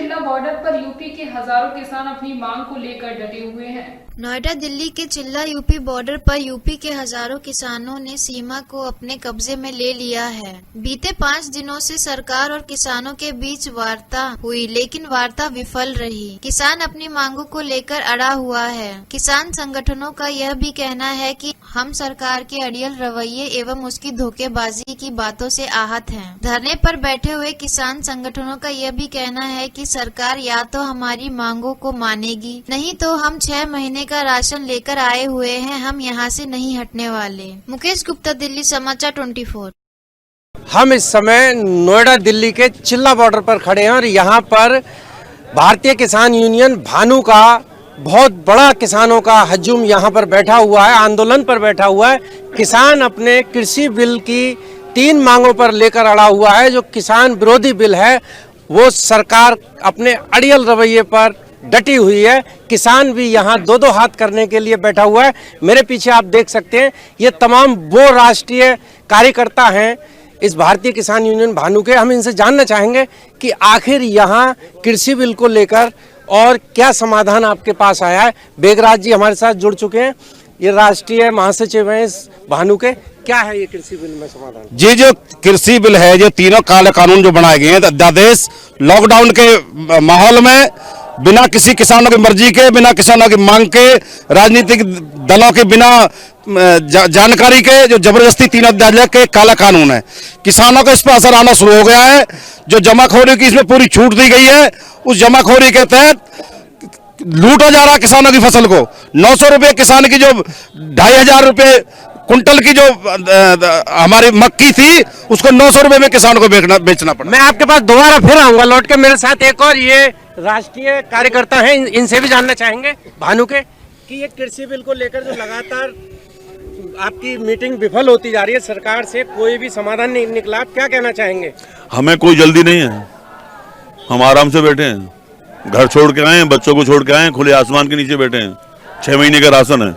जिला बॉर्डर पर यूपी के हजारों किसान अपनी मांग को लेकर डटे हुए हैं। नोएडा दिल्ली के चिल्ला यूपी बॉर्डर पर यूपी के हजारों किसानों ने सीमा को अपने कब्जे में ले लिया है। बीते 5 दिनों से सरकार और किसानों के बीच वार्ता हुई, लेकिन वार्ता विफल रही। किसान अपनी मांगों को लेकर अड़ा हुआ है। किसान संगठनों का यह भी कहना है कि हम सरकार के अड़ियल रवैये एवं उसकी धोखेबाजी की बातों से आहत हैं। धरने पर बैठे हुए किसान संगठनों का यह भी कहना है कि सरकार या तो हमारी मांगों को मानेगी, नहीं तो हम 6 महीने का राशन लेकर आए हुए हैं, हम यहाँ से नहीं हटने वाले। मुकेश गुप्ता, दिल्ली समाचार 24। हम इस समय नोएडा दिल्ली के चिल्ला बॉर्डर पर खड़े हैं और यहाँ पर भारतीय किसान यूनियन भानु का बहुत बड़ा किसानों का हजूम यहाँ पर बैठा हुआ है, आंदोलन पर बैठा हुआ है। किसान अपने कृषि बिल की 3 मांगों पर लेकर अड़ा हुआ है। जो किसान विरोधी बिल है वो सरकार अपने अड़ियल रवैये पर डटी हुई है। किसान भी यहाँ 2-2 हाथ करने के लिए बैठा हुआ है। मेरे पीछे आप देख सकते हैं ये तमाम वो राष्ट्रीय कार्यकर्ता हैं इस भारतीय किसान यूनियन भानु के। हम इनसे जानना चाहेंगे कि आखिर यहाँ कृषि बिल को लेकर और क्या समाधान आपके पास आया है। बेगराज जी हमारे साथ जुड़ चुके हैं, ये राष्ट्रीय महासचिव हैं इस भानु के। क्या है ये कृषि बिल में समाधान? जी, जो कृषि बिल है, जो तीनों काले कानून जो बनाए गए हैं अध्यादेश, लॉकडाउन के माहौल में बिना किसी किसानों की मर्जी के, बिना किसानों की मांग के, राजनीतिक दलों के बिना जानकारी के जो जबरदस्ती 3 अध्यादेश के काला कानून है। किसानों को इस पर असर आना शुरू हो गया है। जो जमाखोरी की इसमें पूरी छूट दी गई है, उस जमाखोरी के तहत लूटा जा रहा है किसानों की फसल को। 900 रुपये किसान की जो 2500 रुपये कुंटल की जो हमारी मक्की थी, उसको 900 रुपये में किसानों को बेचना पड़ा। मैं आपके पास दोबारा फिर आऊंगा लौट के। मेरे साथ एक और ये राष्ट्रीय कार्यकर्ता हैं, इनसे भी जानना चाहेंगे भानु के कि ये कृषि बिल को लेकर जो लगातार आपकी मीटिंग विफल होती जा रही है, सरकार से कोई भी समाधान नहीं निकला, आप क्या कहना चाहेंगे? हमें कोई जल्दी नहीं है, हम आराम से बैठे हैं, घर छोड़ के आए हैं, बच्चों को छोड़ के आए हैं, खुले आसमान के नीचे बैठे हैं। 6 महीने का राशन है।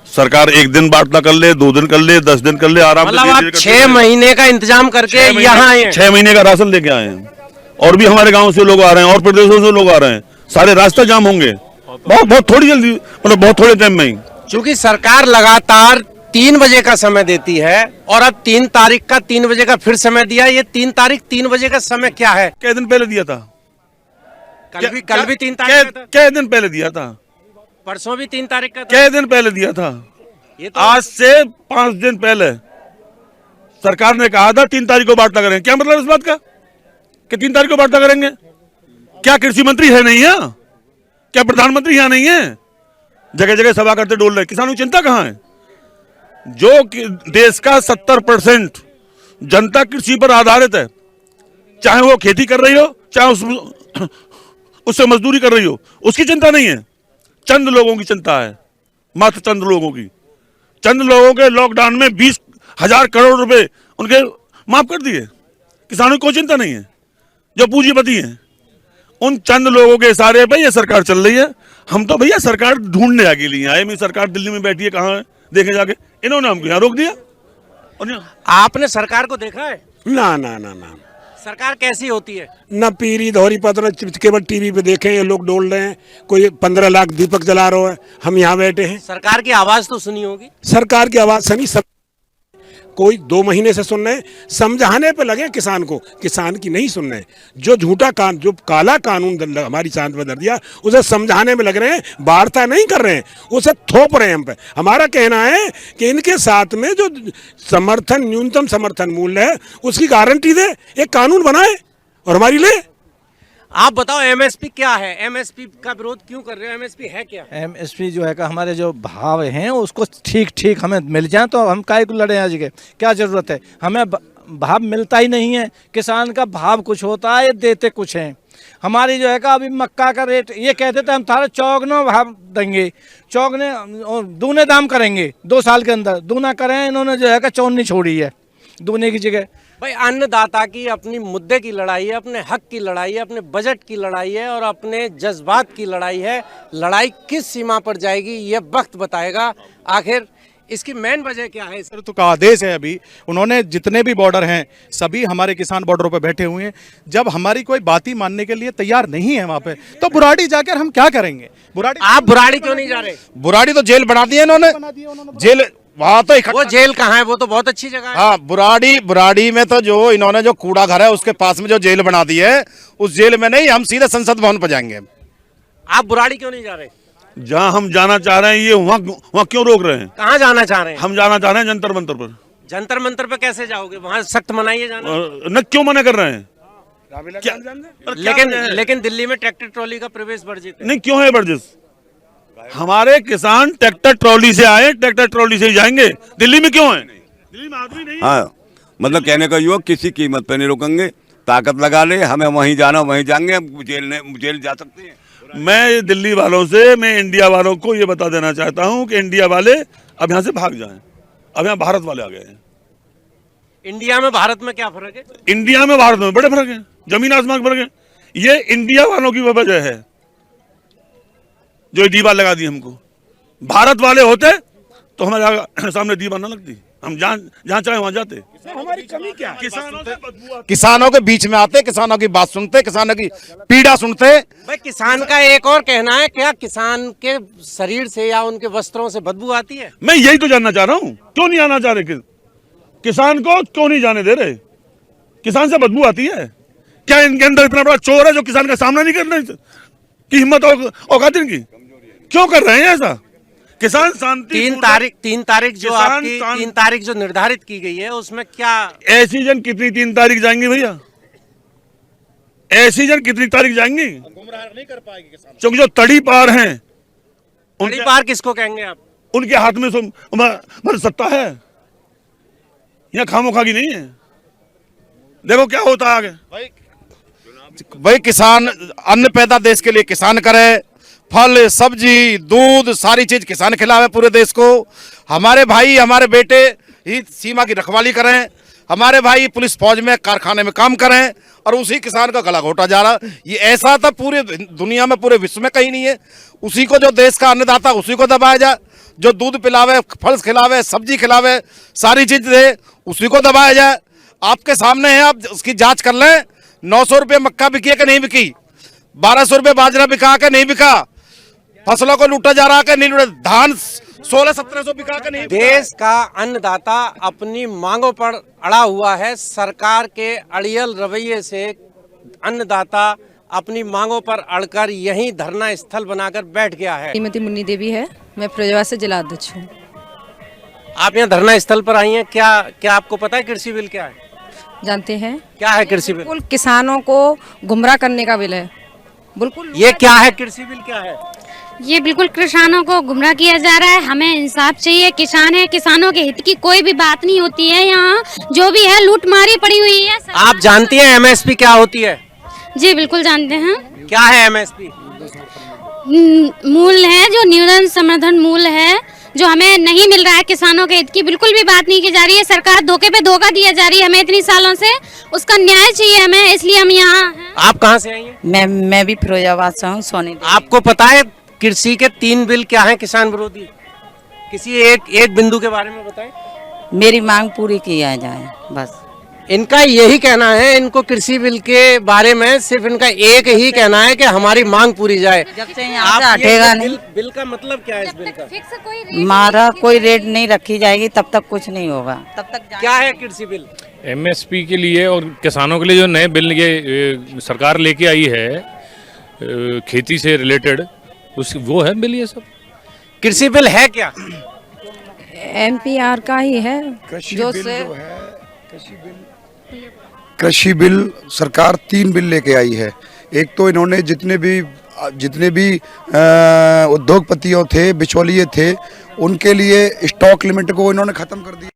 सरकार 1 दिन बांटना कर ले, 2 दिन कर ले, 10 दिन कर ले, आराम से। मतलब आप 6 महीने का इंतजाम करके यहाँ आए हैं? 6 महीने का राशन लेके आए हैं। और भी हमारे गाँव से लोग आ रहे हैं और प्रदेशों से लोग आ रहे हैं। सारे रास्ते जाम होंगे बहुत थोड़ी जल्दी, मतलब बहुत थोड़े टाइम में ही। चूंकि सरकार लगातार 3 बजे का समय देती है और अब 3 तारीख का 3 बजे का फिर समय दिया। ये 3 तारीख 3 बजे का समय क्या है? क्या दिन पहले दिया था? कल भी 3 तारीख का था? क्या दिन पहले दिया था? परसों भी 3 तारीख का था? क्या दिन पहले दिया था? ये तो आज से 5 दिन पहले सरकार ने कहा था 3 तारीख को वार्ता करेंगे। क्या मतलब इस बात का कि 3 तारीख को वार्ता करेंगे? क्या कृषि मंत्री है नहीं है? क्या प्रधानमंत्री यहाँ नहीं है? जगह जगह सभा करते डोल रहे। किसानों की चिंता कहाँ है? जो देश का 70% जनता कृषि पर आधारित है, चाहे वो खेती कर रही हो, चाहे उससे मजदूरी कर रही हो, उसकी चिंता नहीं है। चंद लोगों की चिंता है, मात्र चंद लोगों की। चंद लोगों के लॉकडाउन में 20,000 करोड़ रुपए उनके माफ कर दिए। किसानों की कोई चिंता नहीं है। जो पूंजीपति हैं, उन चंद लोगों के इशारे पे ये सरकार चल रही है। हम तो भैया सरकार ढूंढने आगे लिए आए। मेरी सरकार दिल्ली में बैठी है, कहाँ है देखे जाके। इन्होंने हमको यहाँ रोक दिया। और आपने सरकार को देखा है? ना ना ना ना, सरकार कैसी होती है? न पीरी धोरी पत्र, केवल टीवी पे देखे ये लोग डोल रहे हैं। कोई 15 लाख दीपक जला रहा है, हम यहाँ बैठे हैं। सरकार की आवाज तो सुनी होगी? सरकार की आवाज सुनी, सब कोई 2 महीने से सुन रहे हैं, समझाने पे लगे किसान को, किसान की नहीं सुन रहे। जो जो काला कानून हमारी सांस में धर दिया, उसे समझाने में लग रहे हैं, वार्ता नहीं कर रहे हैं, उसे थोप रहे हैं हम पे। हमारा कहना है कि इनके साथ में जो न्यूनतम समर्थन मूल्य है उसकी गारंटी दे, एक कानून बनाए और हमारी ले। आप बताओ एमएसपी क्या है? एमएसपी का विरोध क्यों कर रहे हो? एमएसपी है क्या? एमएसपी जो है का हमारे जो भाव हैं उसको ठीक ठीक हमें मिल जाए तो हम काहे को लड़े आज के, क्या जरूरत है? हमें भाव मिलता ही नहीं है। किसान का भाव कुछ होता है, देते कुछ हैं। हमारी जो है का अभी मक्का का रेट ये कहते थे हम थारे चौगुना भाव देंगे, चौगने दूने दाम करेंगे 2 साल के अंदर। दूना करें, इन्होंने जो है का चौनी छोड़ी है दूने की जगह। भाई अन्नदाता की अपनी मुद्दे की लड़ाई है, अपने हक की लड़ाई है, अपने बजट की लड़ाई है और अपने जज्बात की लड़ाई है। लड़ाई किस सीमा पर जाएगी ये वक्त बताएगा। आखिर इसकी मेन वजह क्या है? तो का आदेश है अभी, उन्होंने जितने भी बॉर्डर हैं सभी हमारे किसान बॉर्डरों पे बैठे हुए हैं। जब हमारी कोई बात ही मानने के लिए तैयार नहीं है वहाँ पे, तो बुराड़ी जाकर हम क्या करेंगे? बुराड़ी, आप बुराड़ी क्यों नहीं जा रहे? बुराड़ी तो जेल बना दी है इन्होंने, जेल वहाँ तो वो जेल कहाँ है? वो तो बहुत अच्छी जगह है। हाँ, बुराड़ी में तो जो इन्होंने जो कूड़ा घर है उसके पास में जो जेल बना दी है, उस जेल में नहीं, हम सीधे संसद भवन पर जाएंगे। आप बुराड़ी क्यों नहीं जा रहे? जहाँ हम जाना चाह रहे हैं ये वहाँ क्यों रोक रहे हैं? कहाँ जाना चाह रहे हैं? हम जाना चाह रहे हैं जंतर मंतर पर। जंतर मंतर पे कैसे जाओगे? वहाँ सख्त मनाइए जाना। न क्यों मना कर रहे हैं? क्या? लेकिन दिल्ली में ट्रैक्टर ट्रॉली का प्रवेश वर्जित है। नहीं, क्यों है वर्जिश? हमारे किसान ट्रैक्टर ट्रॉली से आए, ट्रैक्टर ट्रॉली से ही जाएंगे। दिल्ली में क्यों है? दिल्ली में आदमी नहीं है। हाँ, मतलब कहने का युवक किसी कीमत पे नहीं रुकेंगे, ताकत लगा ले, हमें वहीं जाना वहीं जाएंगे, हम जेल जा सकते हैं। मैं दिल्ली वालों से, मैं इंडिया वालों को ये बता देना चाहता हूँ कि इंडिया वाले अब यहाँ से भाग जाएं। अब यहाँ भारत वाले आ गए हैं। इंडिया में भारत में क्या फर्क है? इंडिया में भारत में बड़े फर्क है, जमीन आसमान का फर्क है। ये इंडिया वालों की वजह है जो दीवार लगा दी हमको। भारत वाले होते तो हमारे सामने दीवार ना लगती, हम जहाँ चाहे वहां जाते। हमारी कमी क्या है? किसानों से बदबू आती। किसानों के बीच में आते, किसानों की बात सुनते, किसानों की पीड़ा सुनते। भाई, किसान का एक और कहना है, क्या किसान के शरीर से या उनके वस्त्रों से बदबू आती है? मैं यही तो जानना चाह रहा हूँ, क्यों नहीं आना चाह रहे? किसान को क्यों नहीं जाने दे रहे? किसान से बदबू आती है क्या? इनके अंदर इतना बड़ा चोर है जो किसान का सामना नहीं करने की हिम्मत और औकात इनकी? क्यों कर रहे हैं ऐसा? किसान शांति 3 तारीख जो आपकी 3 तारीख जो निर्धारित की गई है, उसमें क्या ऐसी जन कितनी 3 तारीख जाएंगी भैया? ऐसी जन कितनी तारीख जाएंगी? गुमराह नहीं कर पाएगी किसान। क्योंकि जो तड़ी पार हैं बड़ी पार किसको कहेंगे आप? उनके हाथ में सत्ता है, यहाँ खामोखा की नहीं है। देखो क्या होता है आगे। भाई किसान अन्न पैदा देश के लिए किसान करे, फल सब्जी दूध सारी चीज किसान खिलावे पूरे देश को। हमारे भाई हमारे बेटे ही सीमा की रखवाली करें, हमारे भाई पुलिस फौज में कारखाने में काम करें, और उसी किसान का गला घोटा जा रहा। ये ऐसा था पूरे दुनिया में, पूरे विश्व में कहीं नहीं है। उसी को जो देश का अन्नदाता उसी को दबाया जाए, जो दूध पिलावे, फल खिलावे, सब्जी खिलावे, सारी चीज दे, उसी को दबाया जाए। आपके सामने है, आप उसकी जांच कर लें। 900 रुपये मक्का बिकी है कि नहीं बिकी? 1200 रुपये बाजरा बिका के नहीं बिका? फसलों को लूटा जा रहा कि नहीं लूटा? धान 1600-1700 बिका के नहीं? देश का अन्नदाता अपनी मांगों पर अड़ा हुआ है। सरकार के अड़ियल रवैये से अन्नदाता अपनी मांगों पर अड़कर यहीं धरना स्थल बनाकर बैठ गया है। श्रीमती मुन्नी देवी है, मैं फिरोजाबाद से जिला अध्यक्ष हूँ। आप यहाँ धरना स्थल पर आई हैं, क्या आपको पता है कृषि बिल क्या है? जानते हैं क्या है कृषि बिल? बिल्कुल किसानों को गुमराह करने का बिल है। बिल्कुल। ये क्या है? कृषि बिल क्या है? ये बिल्कुल किसानों को गुमराह किया जा रहा है। हमें इंसाफ चाहिए। किसान है, किसानों के हित की कोई भी बात नहीं होती है। यहाँ जो भी है लूटमारी पड़ी हुई है। आप जानती हैं एमएसपी क्या होती है? जी बिल्कुल जानते हैं। क्या है एमएसपी? मूल्य है, जो न्यूनतम समर्थन मूल्य है, जो हमें नहीं मिल रहा है। किसानों के हित की बिल्कुल भी बात नहीं की जा रही है। सरकार धोखे पे धोखा दिया जा रही है हमें इतनी सालों से। उसका न्याय चाहिए हमें, इसलिए हम यहाँ हैं। आप कहाँ से आई हैं? मैं भी फिरोजाबाद से हूँ, सोनी। आपको पता है कृषि के 3 बिल क्या हैं किसान विरोधी? किसी एक बिंदु के बारे में बताएं। मेरी मांग पूरी किया जाए बस। इनका यही कहना है, इनको कृषि बिल के बारे में सिर्फ इनका एक ही कहना है कि हमारी मांग पूरी जाए। जब से यहाँ से हटेगा नहीं। बिल का मतलब क्या है? इस बिल का हमारा कोई रेट नहीं रखी जाएगी तब तक कुछ नहीं होगा। तब तक क्या है कृषि बिल? एमएसपी के लिए और किसानों के लिए जो नए बिल ये सरकार लेके आई है खेती से रिलेटेड, वो है बिल। ये सब कृषि बिल है क्या? एमपीआर का ही है। जो से कृषि बिल सरकार 3 बिल लेके आई है। एक तो इन्होंने जितने भी उद्योगपतियों थे, बिचौलिए थे, उनके लिए स्टॉक लिमिट को इन्होंने खत्म कर दिया।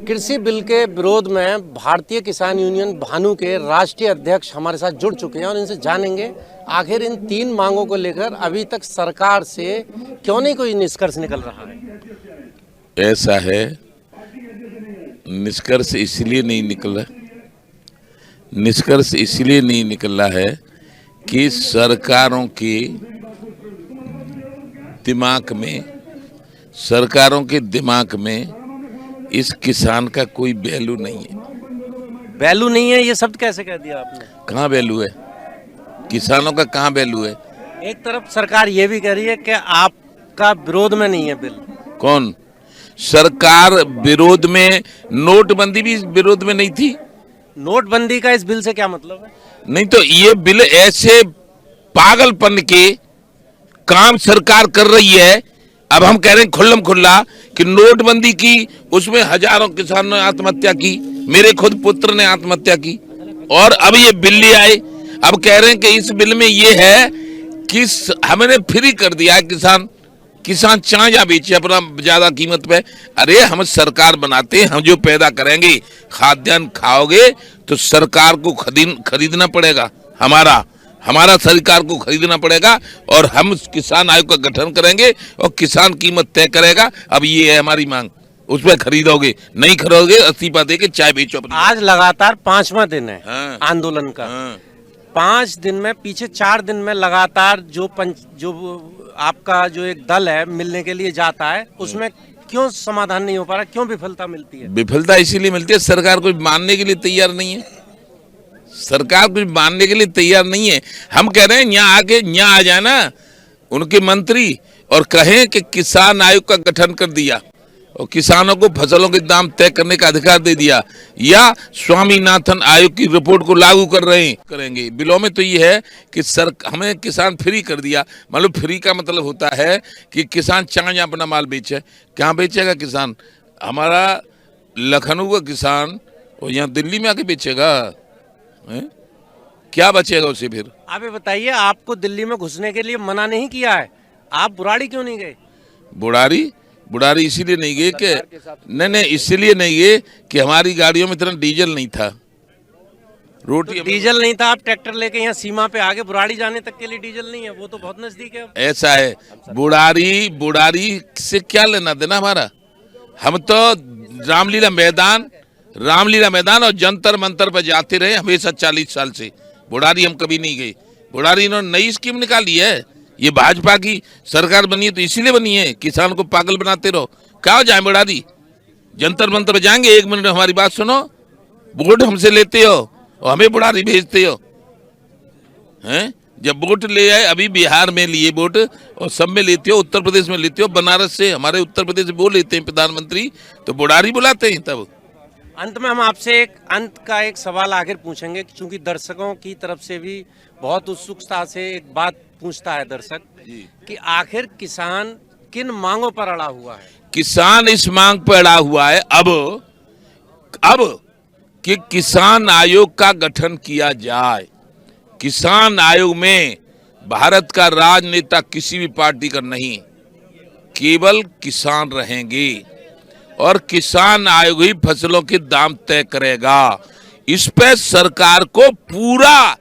कृषि बिल के विरोध में भारतीय किसान यूनियन भानु के राष्ट्रीय अध्यक्ष हमारे साथ जुड़ चुके हैं और इनसे जानेंगे आखिर इन 3 मांगों को लेकर अभी तक सरकार से क्यों नहीं कोई निष्कर्ष निकल रहा है। ऐसा है, निष्कर्ष इसलिए नहीं निकला, निष्कर्ष इसलिए नहीं निकला है कि सरकारों के दिमाग में सरकारों के दिमाग में इस किसान का कोई वैल्यू नहीं है। वैल्यू नहीं है, ये शब्द कैसे कह दिया आपने? कहाँ वैल्यू है? किसानों का कहाँ वैल्यू है? एक तरफ सरकार ये भी कह रही है कि आपका विरोध में नहीं है बिल। कौन? सरकार विरोध में, नोटबंदी भी विरोध में नहीं थी। नोटबंदी का इस बिल से क्या मतलब है? नहीं तो ये बिल ऐसे पागलपन के काम सरकार कर रही है। अब हम कह रहे हैं खुल्लम खुल्ला कि नोटबंदी की, उसमें हजारों किसानों ने आत्महत्या की, मेरे खुद पुत्र ने आत्महत्या की, और अब ये बिल ले आए। अब कह रहे हैं कि इस बिल में ये है कि हमने फ्री कर दिया है किसान चाहे या बेचे अपना ज्यादा कीमत पे। अरे हम सरकार बनाते हैं, हम जो पैदा करेंगे, खाद्यान्न खाओगे तो सरकार को खरीदना पड़ेगा, हमारा सरकार को खरीदना पड़ेगा, और हम किसान आयोग का गठन करेंगे और किसान कीमत तय करेगा। अब ये है हमारी मांग, उस पर खरीदोगे, नहीं खरीदोगे इस्तीफा दे के चाय बेचो। आज लगातार 5वां दिन है आंदोलन का। 5 दिन में, पीछे 4 दिन में लगातार जो आपका जो एक दल है मिलने के लिए जाता है, उसमें क्यों समाधान नहीं हो पा रहा? क्यों विफलता मिलती है? विफलता इसीलिए मिलती है, सरकार कुछ मानने के लिए तैयार नहीं है। सरकार कुछ मानने के लिए तैयार नहीं है। हम कह रहे हैं यहाँ आ जाए ना उनके मंत्री और कहें कि किसान आयोग का गठन कर दिया और किसानों को फसलों के दाम तय करने का अधिकार दे दिया, या स्वामीनाथन आयोग की रिपोर्ट को लागू करेंगे। बिलों में तो ये है कि हमें किसान फ्री कर दिया। मतलब फ्री का मतलब होता है कि किसान चाहे अपना माल बेचे। कहाँ बेचेगा किसान? हमारा लखनऊ का किसान और यहाँ दिल्ली में आके बेचेगा, क्या बचेगा उसे फिर? आप ये बताइए, आपको दिल्ली में घुसने के लिए मना नहीं किया है, आप बुराड़ी क्यों नहीं गए? बुढ़ारी इसीलिए नहीं गए कि नहीं इसलिए नहीं गए कि हमारी गाड़ियों में इतना डीजल नहीं था। तो डीजल नहीं था, आप ट्रैक्टर लेके यहाँ सीमा पे आगे, बुराड़ी जाने तक के लिए डीजल नहीं है, वो तो बहुत नजदीक है। ऐसा है, बुढ़ारी से क्या लेना देना हमारा? हम तो रामलीला मैदान और जंतर मंतर पर जाते रहे हमेशा 40 साल से। बुढ़ारी हम कभी नहीं गए। बुढ़ारी इन्होंने नई स्कीम निकाली है, ये भाजपा की सरकार बनी है तो इसीलिए बनी है, किसान को पागल बनाते रहो। क्या हो जाए बुढ़ारी? जंतर मंतर पर जाएंगे, 1 मिनट हमारी बात सुनो, वोट हमसे लेते हो और हमें बुढ़ारी भेजते हो हैं? जब वोट ले आए, अभी बिहार में लिए वोट और सब में लेते हो, उत्तर प्रदेश में लेते हो, बनारस से, हमारे उत्तर प्रदेश से वो लेते हैं प्रधानमंत्री, तो बुढ़ारी बुलाते हैं। तब अंत में हम आपसे अंत का एक सवाल आखिर पूछेंगे, क्योंकि दर्शकों की तरफ से भी बहुत उत्सुकता से एक बात पूछता है दर्शक कि आखिर किसान किन मांगों पर अड़ा हुआ है? किसान इस मांग पर अड़ा हुआ है अब कि किसान आयोग का गठन किया जाए। किसान आयोग में भारत का राजनेता किसी भी पार्टी का नहीं, केवल किसान रहेंगे और किसान आयोग ही फसलों के दाम तय करेगा। इस पे सरकार को पूरा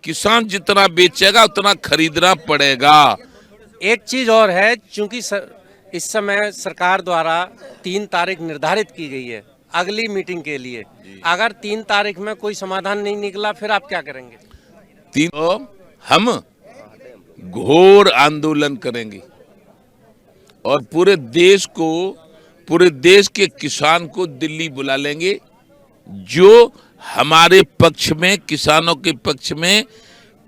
किसान जितना बेचेगा उतना खरीदना पड़ेगा। एक चीज और है, चूंकि इस समय सरकार द्वारा 3 तारीख निर्धारित की गई है अगली मीटिंग के लिए, अगर 3 तारीख में कोई समाधान नहीं निकला फिर आप क्या करेंगे? हम घोर आंदोलन करेंगे और पूरे देश के किसान को दिल्ली बुला लेंगे। जो हमारे पक्ष में, किसानों के पक्ष में,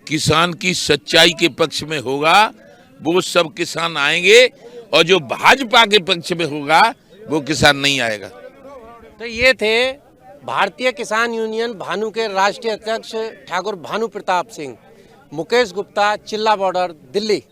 किसान की सच्चाई के पक्ष में होगा, वो सब किसान आएंगे, और जो भाजपा के पक्ष में होगा वो किसान नहीं आएगा। तो ये थे भारतीय किसान यूनियन भानु के राष्ट्रीय अध्यक्ष ठाकुर भानु प्रताप सिंह। मुकेश गुप्ता, चिल्ला बॉर्डर, दिल्ली।